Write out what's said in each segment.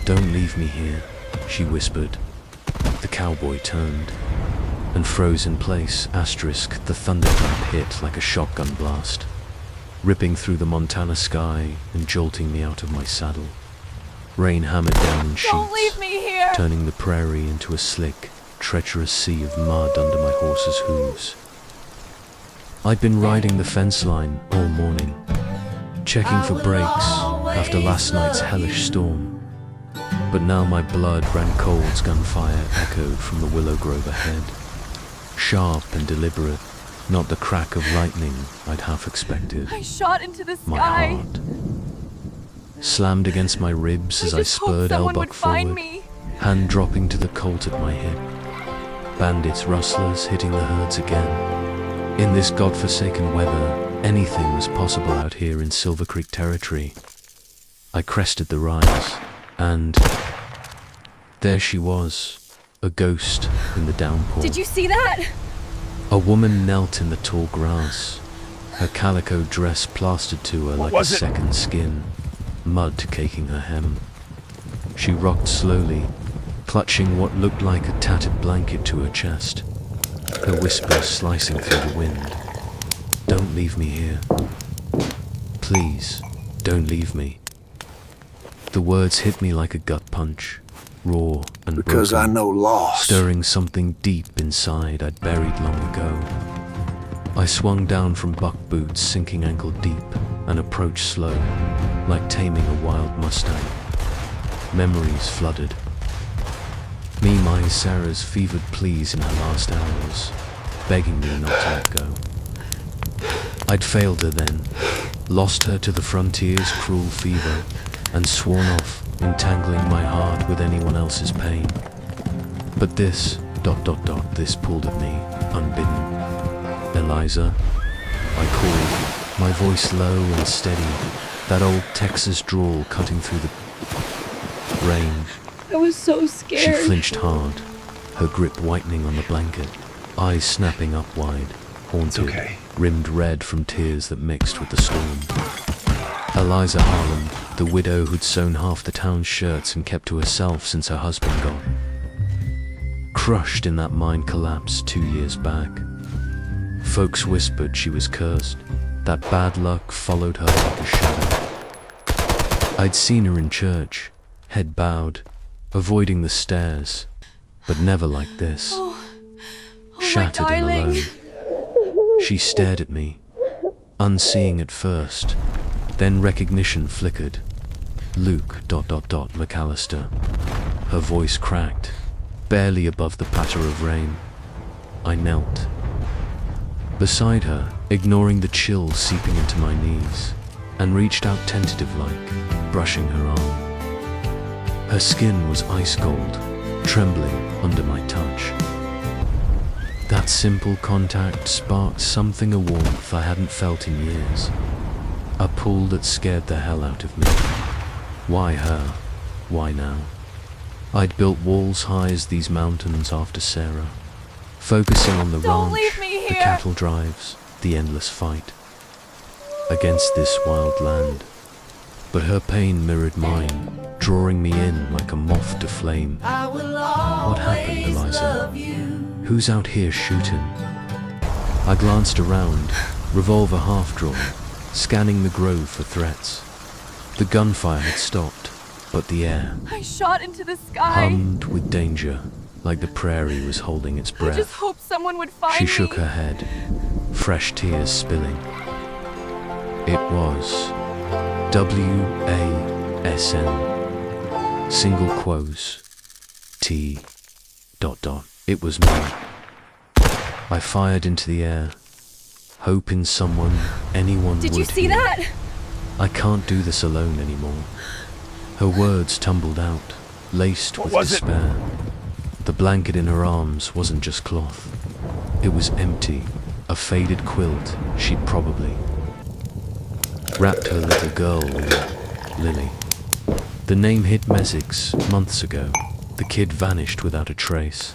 "Don't leave me here," she whispered. The cowboy turned and froze in place. Asterisk, the thunderclap hit like a shotgun blast, ripping through the Montana sky and jolting me out of my saddle. Rain hammered down in sheets, Don't leave me here! turning the prairie into a slick, treacherous sea of mud under my horse's hooves. I'd been riding the fence line all morning, checking for breaks after last night's hellish storm. But now my blood ran cold as gunfire echoed from the willow grove ahead. Sharp and deliberate, not the crack of lightning I'd half expected. I shot into the My sky. heart slammed against my ribs as I just hoped spurred someone Elbuck would find forward, me. hand dropping to the colt at my hip. Bandits, rustlers hitting the herds again. In this godforsaken weather, anything was possible out here in Silver Creek territory. I crested the rise, and there she was, a ghost in the downpour. Did you see that? A woman knelt in the tall grass, her calico dress plastered to her like a second skin, mud caking her hem. She rocked slowly, clutching what looked like a tattered blanket to her chest, her whispers slicing through the wind. "Don't leave me here. Please, don't leave me." The words hit me like a gut punch, raw and Because broken, I know loss. stirring something deep inside I'd buried long ago. I swung down from buck boots, sinking ankle deep, and approached slow, like taming a wild mustang. Memories flooded. Me, my Sarah's fevered pleas in her last hours, begging me not to let go. I'd failed her then, lost her to the frontier's cruel fever, and sworn off, entangling my heart with anyone else's pain. But this, this pulled at me, unbidden. "Eliza," I called, my voice low and steady, that old Texas drawl cutting through the rain. I was so She scared. flinched hard, her grip whitening on the blanket, eyes snapping up wide, haunted, okay. rimmed red from tears that mixed with the storm. Eliza Harlan, the widow who'd sewn half the town's shirts and kept to herself since her husband gone. Crushed in that mind collapse 2 years back. Folks whispered she was cursed, that bad luck followed her like a shadow. I'd seen her in church, head bowed, avoiding the stairs, but never like this. Shattered my and darling. alone. She stared at me, unseeing at first, then recognition flickered. "Luke, McAllister." Her voice cracked, barely above the patter of rain. I knelt beside her, ignoring the chill seeping into my knees, and reached out tentative-like, brushing her arm. Her skin was ice cold, trembling under my touch. That simple contact sparked something, a warmth I hadn't felt in years. A pull that scared the hell out of me. Why her? Why now? I'd built walls high as these mountains after Sarah, focusing on the Don't ranch, leave me the here. cattle drives, the endless fight against this wild land. But her pain mirrored mine, drawing me in like a moth to flame. What happened, Eliza? Who's out here shooting? I glanced around, revolver half drawn, scanning the grove for threats. The gunfire had stopped, but the air I shot into the sky. hummed with danger, like the prairie was holding its I breath. just hoped someone would find She me. shook her head, fresh tears spilling. It was WASN, single quos, T. It was me. I fired into the air, hoping someone, anyone would Did you see hear. that? I can't do this alone anymore. Her words tumbled out, laced with was it? despair. The blanket in her arms wasn't just cloth. It was empty, a faded quilt she'd probably wrapped her little girl in. Lily. The name hit Mesigs months ago. The kid vanished without a trace.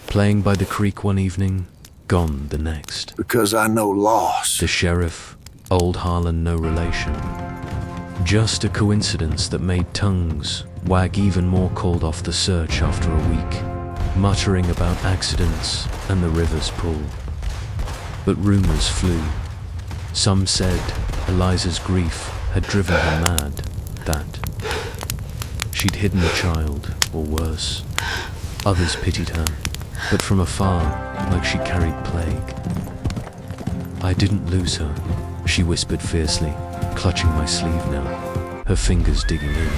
Playing by the creek one evening, gone the next. Because I know loss. The sheriff, old Harlan, no relation. Just a coincidence that made tongues wag even more. Called off the search after a week, muttering about accidents and the river's pull. But rumors flew. Some said Eliza's grief had driven her mad, that she'd hidden the child, or worse. Others pitied her, but from afar, like she carried plague. I didn't lose her, she whispered fiercely, clutching my sleeve now, her fingers digging in.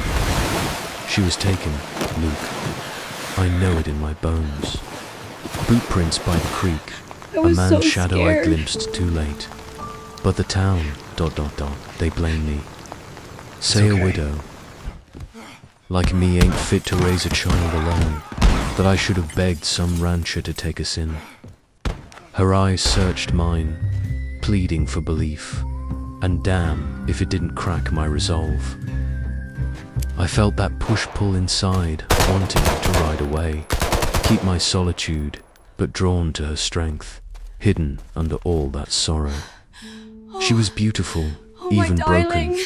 She was taken, Luke. I know it in my bones. Bootprints by the creek, a man's shadow I glimpsed too late. But the town, ... they blame me. Say a widow, like me, ain't fit to raise a child alone, that I should have begged some rancher to take us in. Her eyes searched mine, pleading for belief, and damn if it didn't crack my resolve. I felt that push-pull inside, wanting to ride away, keep my solitude, but drawn to her strength, hidden under all that sorrow. She was beautiful, even broken.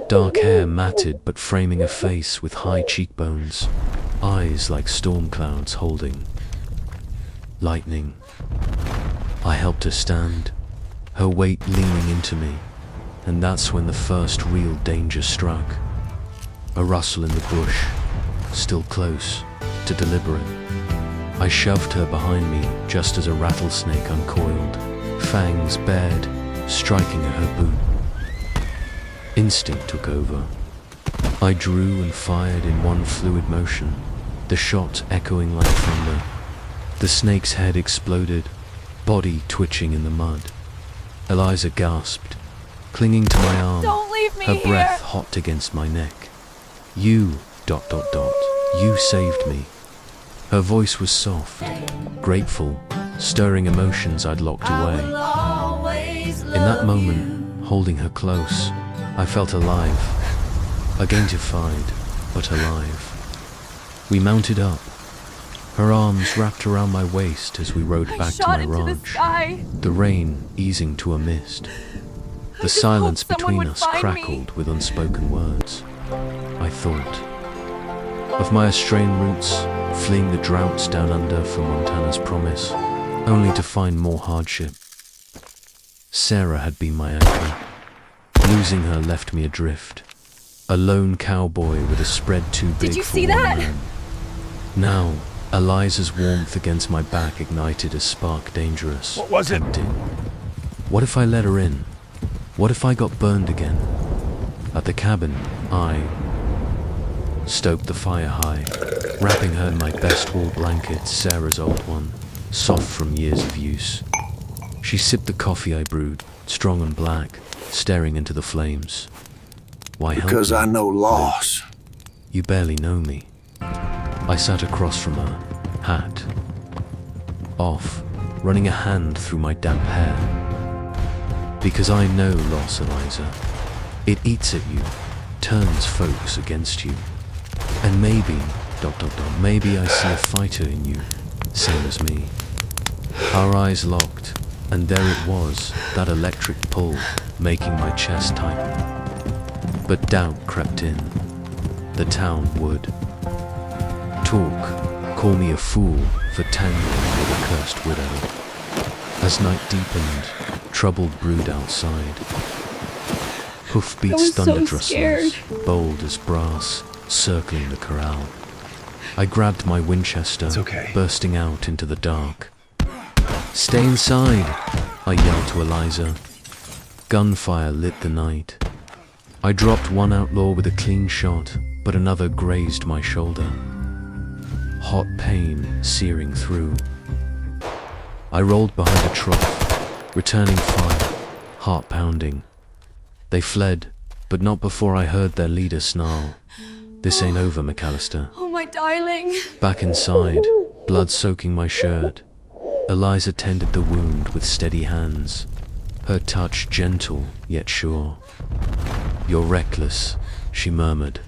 Dark hair matted but framing a face with high cheekbones, eyes like storm clouds holding lightning. I helped her stand, her weight leaning into me, and that's when the first real danger struck. A rustle in the bush, still close, to deliberate. I shoved her behind me just as a rattlesnake uncoiled, fangs bared, striking at her boot. Instinct took over. I drew and fired in one fluid motion, the shot echoing like thunder. The snake's head exploded, body twitching in the mud. Eliza gasped, clinging to my arm, Don't leave me her here. breath hot against my neck. You, ... you saved me. Her voice was soft, grateful, stirring emotions I'd locked away. In that moment, holding her close, I felt alive. Identified, but alive. We mounted up, her arms wrapped around my waist as we rode back to my ranch, the rain easing to a mist. The silence between us crackled with unspoken words. I thought of my Australian roots, fleeing the droughts down under for Montana's promise, only to find more hardship. Sarah had been my anchor. Losing her left me adrift, a lone cowboy with a spread too big for one man. Now, Eliza's warmth against my back ignited a spark dangerous. What was it? Tempting. What if I let her in? What if I got burned again? At the cabin, I stoked the fire high, wrapping her in my best wool blanket, Sarah's old one, soft from years of use. She sipped the coffee I brewed, strong and black, staring into the flames. Why help Because me? I know loss. You barely know me. I sat across from her, hat off, running a hand through my damp hair. Because I know loss, Eliza. It eats at you, turns folks against you. And maybe, ... maybe I see a fighter in you, same as me. Our eyes locked, and there it was, that electric pull, making my chest tighten. But doubt crept in. The town would talk, call me a fool for tangling with a cursed widow. As night deepened, trouble brewed outside. Hoofbeats thunderdrustlers, bold as brass, circling the corral. I grabbed my Winchester, It's okay. bursting out into the dark. Stay inside, I yelled to Eliza. Gunfire lit the night. I dropped one outlaw with a clean shot, but another grazed my shoulder. Hot pain searing through. I rolled behind a trough, returning fire, heart pounding. They fled, but not before I heard their leader snarl. This ain't over, McAllister. Oh, my darling. Back inside, blood soaking my shirt, Eliza tended the wound with steady hands, her touch gentle yet sure. You're reckless, she murmured,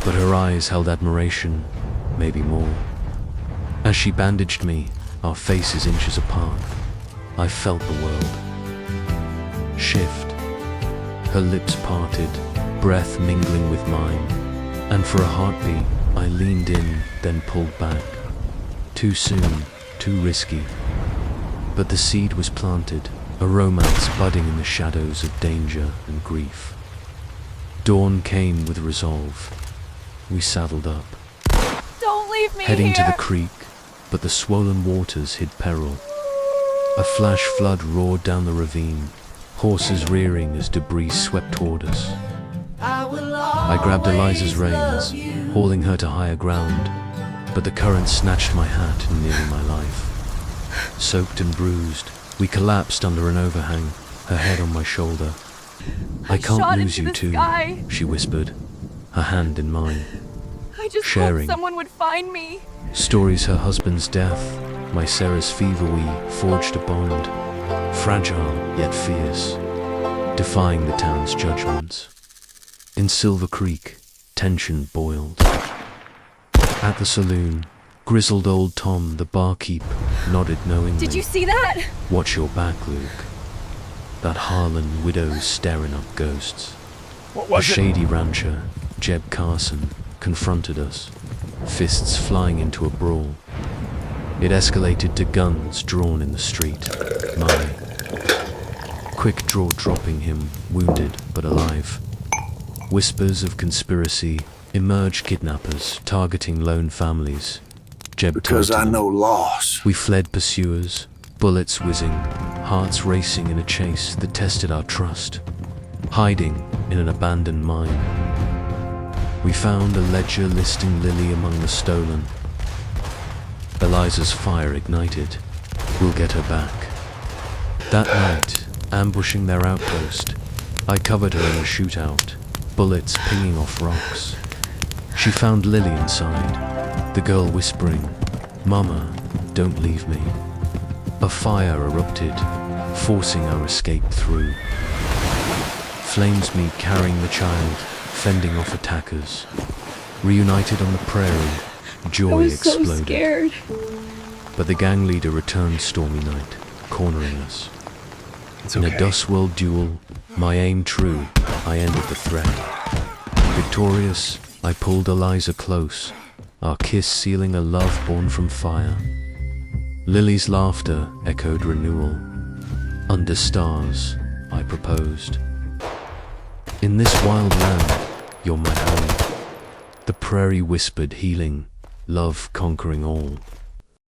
but her eyes held admiration, maybe more. As she bandaged me, our faces inches apart, I felt the world shift. Her lips parted, breath mingling with mine, and for a heartbeat, I leaned in, then pulled back. Too soon, too risky. But the seed was planted, a romance budding in the shadows of danger and grief. Dawn came with resolve. We saddled up, Don't leave me heading to here. the creek, but the swollen waters hid peril. A flash flood roared down the ravine, horses rearing as debris swept toward us. I grabbed Eliza's reins, hauling her to higher ground, but the current snatched my hat and nearly my life. Soaked and bruised, we collapsed under an overhang, her head on my shoulder. I shot can't lose into you the too, sky. she whispered, her hand in mine. I just sharing. hoped someone would find me. Stories her husband's death, my Sarah's fever, we forged a bond, fragile yet fierce, defying the town's judgments. In Silver Creek, tension boiled. At the saloon, grizzled old Tom, the barkeep, nodded knowingly. Did you see that? Watch your back, Luke. That Harlan widow's staring up ghosts. What A was it? shady rancher, Jeb Carson, confronted us, fists flying into a brawl. It escalated to guns drawn in the street. My quick draw dropping him, wounded but alive. Whispers of conspiracy, emerged kidnappers targeting lone families. Jeb Because told I them. know loss. We fled pursuers, bullets whizzing, hearts racing in a chase that tested our trust. Hiding in an abandoned mine. We found a ledger listing Lily among the stolen. Eliza's fire ignited. We'll get her back. That night, ambushing their outpost, I covered her in a shootout, bullets pinging off rocks. She found Lily inside, the girl whispering, "Mama, don't leave me." A fire erupted, forcing our escape through. Flames meet carrying the child, fending off attackers. Reunited on the prairie, joy I was exploded. so scared. But the gang leader returned stormy night, cornering us. It's In okay. a Dustworld duel, my aim true, I ended the threat. Victorious, I pulled Eliza close, our kiss sealing a love born from fire. Lily's laughter echoed renewal. Under stars, I proposed. In this wild land, you're my home. The prairie whispered healing, love conquering all.